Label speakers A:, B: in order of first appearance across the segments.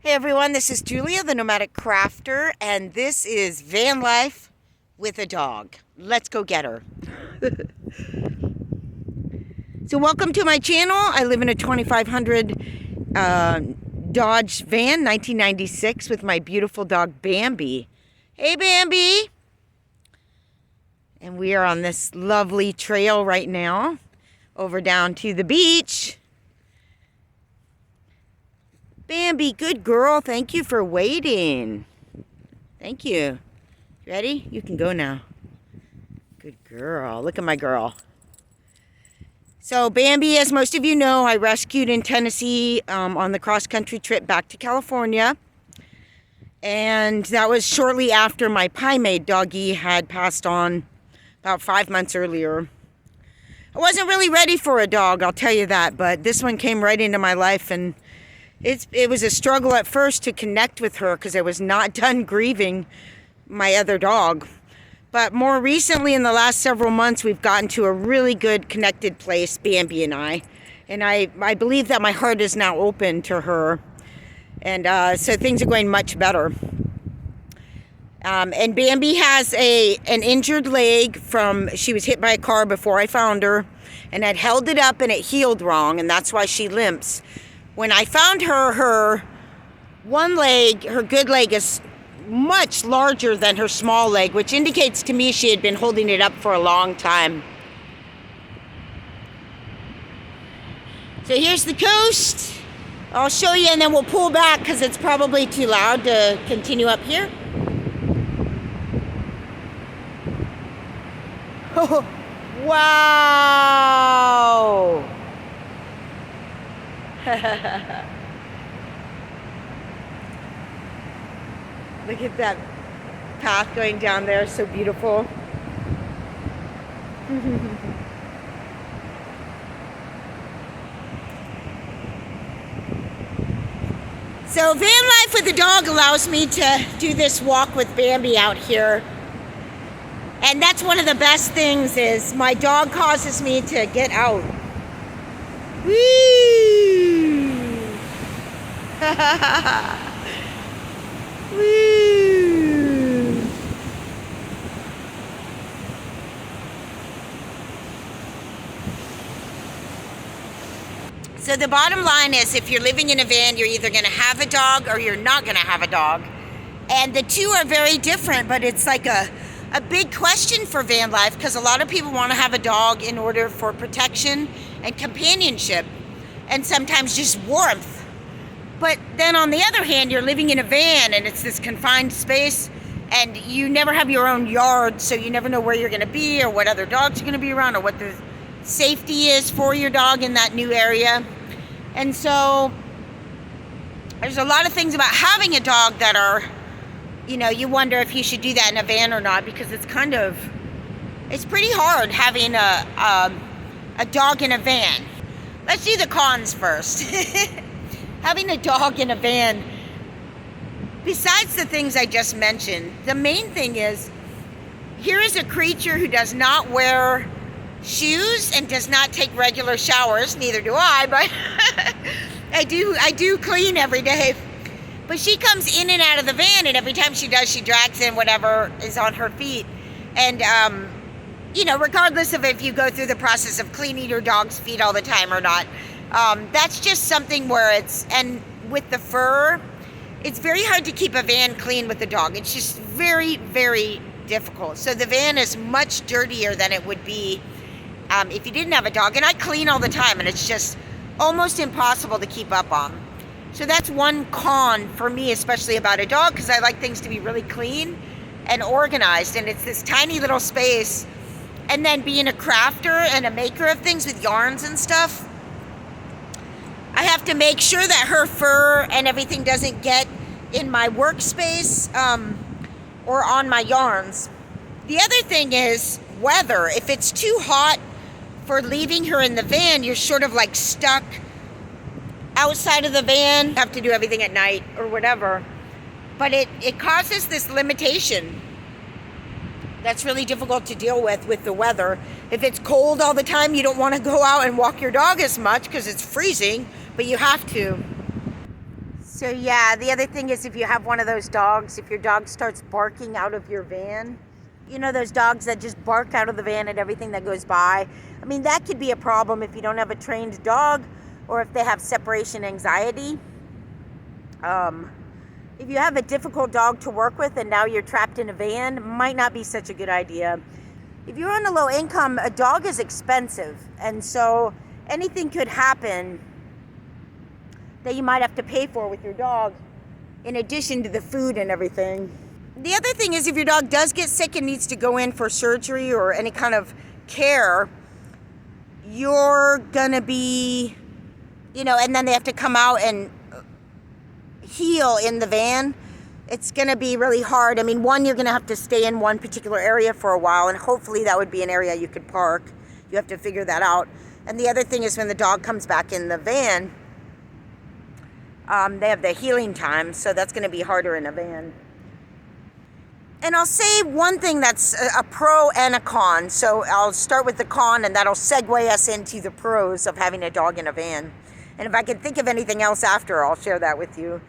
A: Hey everyone, this is Julia, the Nomadic Crafter, and this is van life with a dog. Let's go get her. So welcome to my channel. I live in a 2500 Dodge van, 1996, with my beautiful dog Bambi. Hey Bambi! And we are on this lovely trail right now, over down to the beach. Bambi, good girl. Thank you for waiting. Thank you. Ready? You can go now. Good girl. Look at my girl. So Bambi, as most of you know, I rescued in Tennessee on the cross-country trip back to California. And that was shortly after my pie-made doggie had passed on about 5 months earlier. I wasn't really ready for a dog, I'll tell you that, but this one came right into my life, and it was a struggle at first to connect with her because I was not done grieving my other dog. But more recently, in the last several months, we've gotten to a really good connected place, Bambi and I. And I believe that my heart is now open to her. And so things are going much better. And Bambi has an injured leg from, she was hit by a car before I found her. And I'd held it up and it healed wrong, and that's why she limps. When I found her, her one leg, her good leg, is much larger than her small leg, which indicates to me she had been holding it up for a long time. So here's the coast. I'll show you and then we'll pull back because it's probably too loud to continue up here. Oh, wow! Look at that path going down there, so beautiful. So van life with a dog allows me to do this walk with Bambi out here. And that's one of the best things, is my dog causes me to get out. Woo! Woo! So the bottom line is, if you're living in a van, you're either going to have a dog or you're not going to have a dog. And the two are very different, but it's like a big question for van life, because a lot of people want to have a dog in order for protection and companionship, and sometimes just warmth. But then on the other hand, you're living in a van and it's this confined space, and you never have your own yard, so you never know where you're going to be or what other dogs are going to be around or what the safety is for your dog in that new area. And so there's a lot of things about having a dog that are, you know, you wonder if you should do that in a van or not, because it's pretty hard having a dog in a van. Let's do the cons first. Having a dog in a van, besides the things I just mentioned, the main thing is, here is a creature who does not wear shoes and does not take regular showers. Neither do I, but I do clean every day. But she comes in and out of the van, and every time she does, she drags in whatever is on her feet. And, you know, regardless of if you go through the process of cleaning your dog's feet all the time or not, that's just something where and with the fur, it's very hard to keep a van clean with the dog. It's just very, very difficult. So the van is much dirtier than it would be if you didn't have a dog. And I clean all the time, and it's just almost impossible to keep up on. So that's one con for me, especially about a dog, because I like things to be really clean and organized, and it's this tiny little space. And then being a crafter and a maker of things with yarns and stuff, I have to make sure that her fur and everything doesn't get in my workspace or on my yarns. The other thing is weather. If it's too hot for leaving her in the van, you're sort of like stuck outside of the van. You have to do everything at night or whatever. But it causes this limitation that's really difficult to deal with the weather. If it's cold all the time, you don't want to go out and walk your dog as much because it's freezing, but you have to. So yeah, the other thing is if you have one of those dogs, if your dog starts barking out of your van, you know those dogs that just bark out of the van at everything that goes by? I mean, that could be a problem if you don't have a trained dog or if they have separation anxiety. If you have a difficult dog to work with and now you're trapped in a van, might not be such a good idea. If you're on a low income, a dog is expensive, and so anything could happen that you might have to pay for with your dog in addition to the food and everything. The other thing is if your dog does get sick and needs to go in for surgery or any kind of care, you're gonna be, and then they have to come out and heal in the van. It's gonna be really hard. I mean, one, you're gonna have to stay in one particular area for a while, and hopefully that would be an area you could park. You have to figure that out. And the other thing is when the dog comes back in the van, they have the healing time, so that's gonna be harder in a van. And I'll say one thing that's a pro and a con. So I'll start with the con, and that'll segue us into the pros of having a dog in a van. And if I can think of anything else after, I'll share that with you.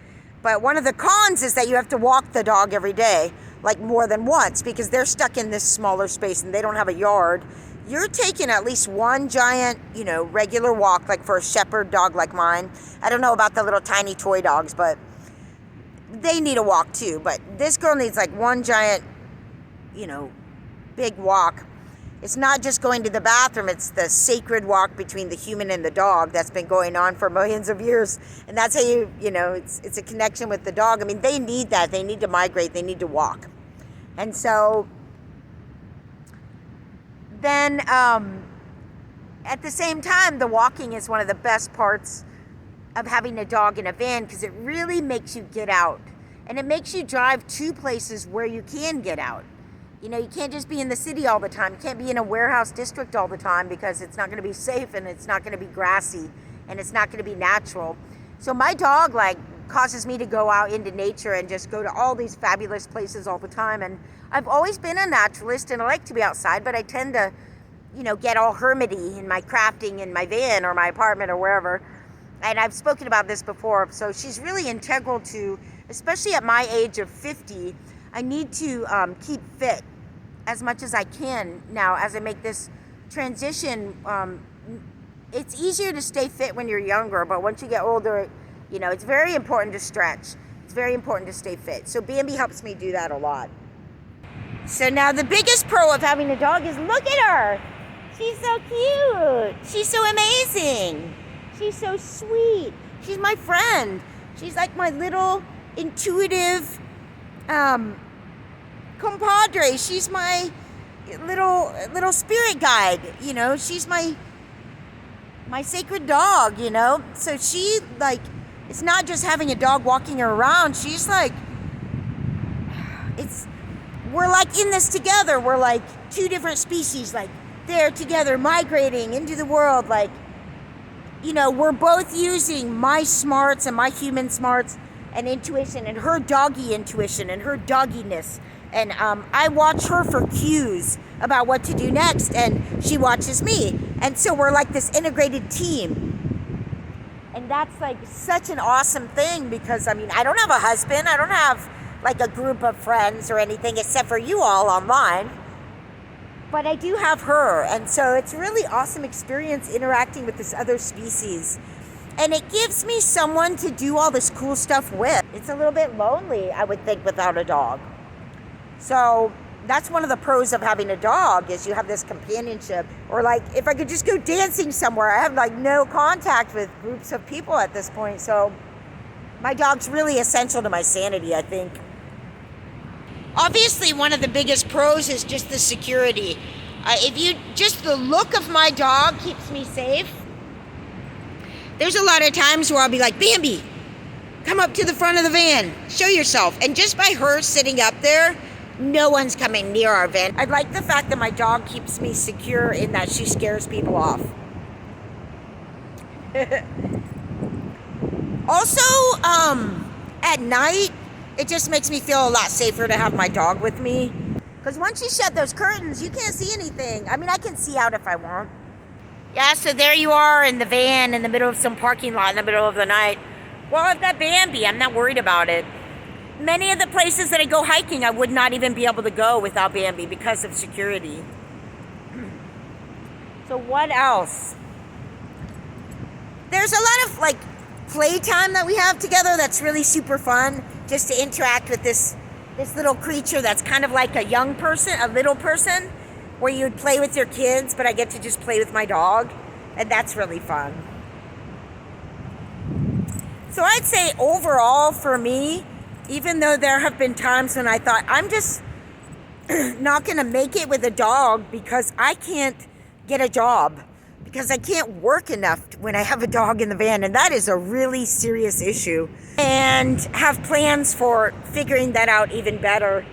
A: But one of the cons is that you have to walk the dog every day, like more than once, because they're stuck in this smaller space and they don't have a yard. You're taking at least one giant, regular walk, like for a shepherd dog like mine. I don't know about the little tiny toy dogs, but they need a walk too. But this girl needs like one giant, big walk. It's not just going to the bathroom, it's the sacred walk between the human and the dog that's been going on for millions of years. And that's how it's a connection with the dog. I mean, they need that. They need to migrate. They need to walk. And so then at the same time, the walking is one of the best parts of having a dog in a van because it really makes you get out. And it makes you drive to places where you can get out. You can't just be in the city all the time. You can't be in a warehouse district all the time because it's not going to be safe and it's not going to be grassy and it's not going to be natural. So my dog causes me to go out into nature and just go to all these fabulous places all the time. And I've always been a naturalist and I like to be outside, but I tend to, get all hermity in my crafting in my van or my apartment or wherever. And I've spoken about this before. So she's really integral to, especially at my age of 50, I need to keep fit as much as I can now as I make this transition. It's easier to stay fit when you're younger, but once you get older, it's very important to stretch. It's very important to stay fit. So Bambi helps me do that a lot. So now the biggest pro of having a dog is look at her. She's so cute. She's so amazing. She's so sweet. She's my friend. She's like my little intuitive compadre. She's my little spirit guide. She's my sacred dog. So she it's not just having a dog walking her around. She's we're in this together. We're two different species. They're together migrating into the world. We're both using my smarts and my human smarts and intuition and her doggy intuition and her dogginess. And I watch her for cues about what to do next, and she watches me. And so we're this integrated team. And that's such an awesome thing because, I don't have a husband. I don't have a group of friends or anything except for you all online. But I do have her. And so it's a really awesome experience interacting with this other species. And it gives me someone to do all this cool stuff with. It's a little bit lonely, I would think, without a dog. So that's one of the pros of having a dog is you have this companionship. Or if I could just go dancing somewhere, I have no contact with groups of people at this point. So my dog's really essential to my sanity, I think. Obviously, one of the biggest pros is just the security. Just the look of my dog keeps me safe. There's a lot of times where I'll be like, Bambi, come up to the front of the van, show yourself. And just by her sitting up there, no one's coming near our van. I like the fact that my dog keeps me secure in that she scares people off. Also, at night, it just makes me feel a lot safer to have my dog with me. Because once you shut those curtains, you can't see anything. I can see out if I want. Yeah, so there you are in the van in the middle of some parking lot in the middle of the night. Well, I've got Bambi. I'm not worried about it. Many of the places that I go hiking, I would not even be able to go without Bambi because of security. So what else? There's a lot of like playtime that we have together that's really super fun, just to interact with this little creature that's kind of like a young person, a little person, where you'd play with your kids, but I get to just play with my dog, and that's really fun. So I'd say overall for me, even though there have been times when I thought I'm just not going to make it with a dog because I can't get a job, because I can't work enough when I have a dog in the van, and that is a really serious issue, and have plans for figuring that out even better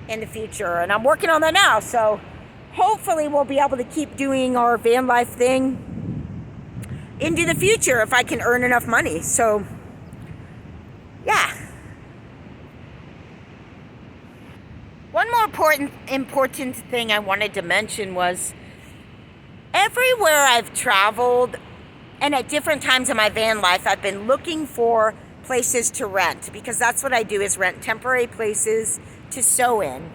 A: in the future, and I'm working on that now. So hopefully we'll be able to keep doing our van life thing into the future if I can earn enough money. So yeah. One more important thing I wanted to mention was everywhere I've traveled, and at different times in my van life, I've been looking for places to rent, because that's what I do, is rent temporary places to sew in.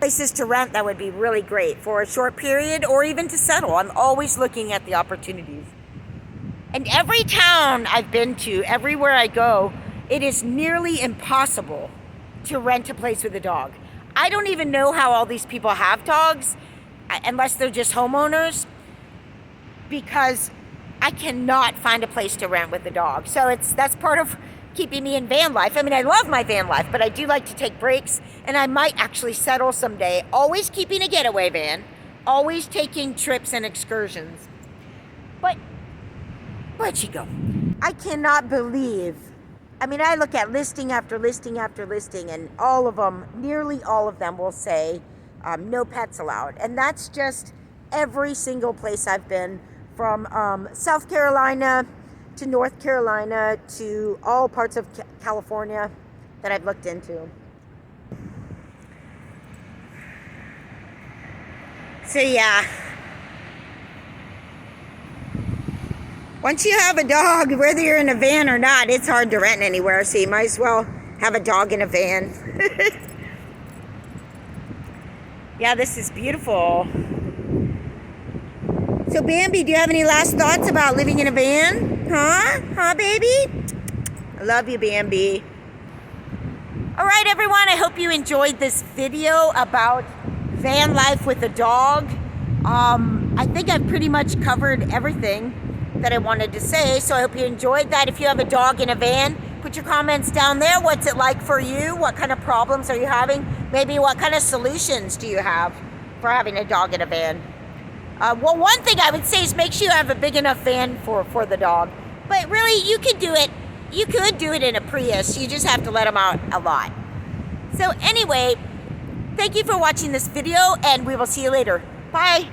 A: Places to rent that would be really great for a short period, or even to settle. I'm always looking at the opportunities. And every town I've been to, everywhere I go, it is nearly impossible to rent a place with a dog. I don't even know how all these people have dogs, unless they're just homeowners, because I cannot find a place to rent with a dog. So that's part of keeping me in van life. I mean, I love my van life, but I do like to take breaks, and I might actually settle someday, always keeping a getaway van, always taking trips and excursions. But where'd you go? I cannot believe, I mean, I look at listing after listing after listing, and all of them, nearly all of them will say no pets allowed. And that's just every single place I've been, from South Carolina to North Carolina to all parts of California that I've looked into. So yeah, once you have a dog, whether you're in a van or not, it's hard to rent anywhere, so you might as well have a dog in a van. Yeah, this is beautiful. So Bambi, do you have any last thoughts about living in a van? Huh, baby? I love you, Bambi. All right, everyone, I hope you enjoyed this video about van life with a dog. I think I've pretty much covered everything that I wanted to say, so I hope you enjoyed that. If you have a dog in a van, put your comments down there. What's it like for you? What kind of problems are you having? Maybe what kind of solutions do you have for having a dog in a van? Well, one thing I would say is make sure you have a big enough van for the dog. But really, you could do it. You could do it in a Prius. You just have to let them out a lot. So anyway, thank you for watching this video, and we will see you later. Bye.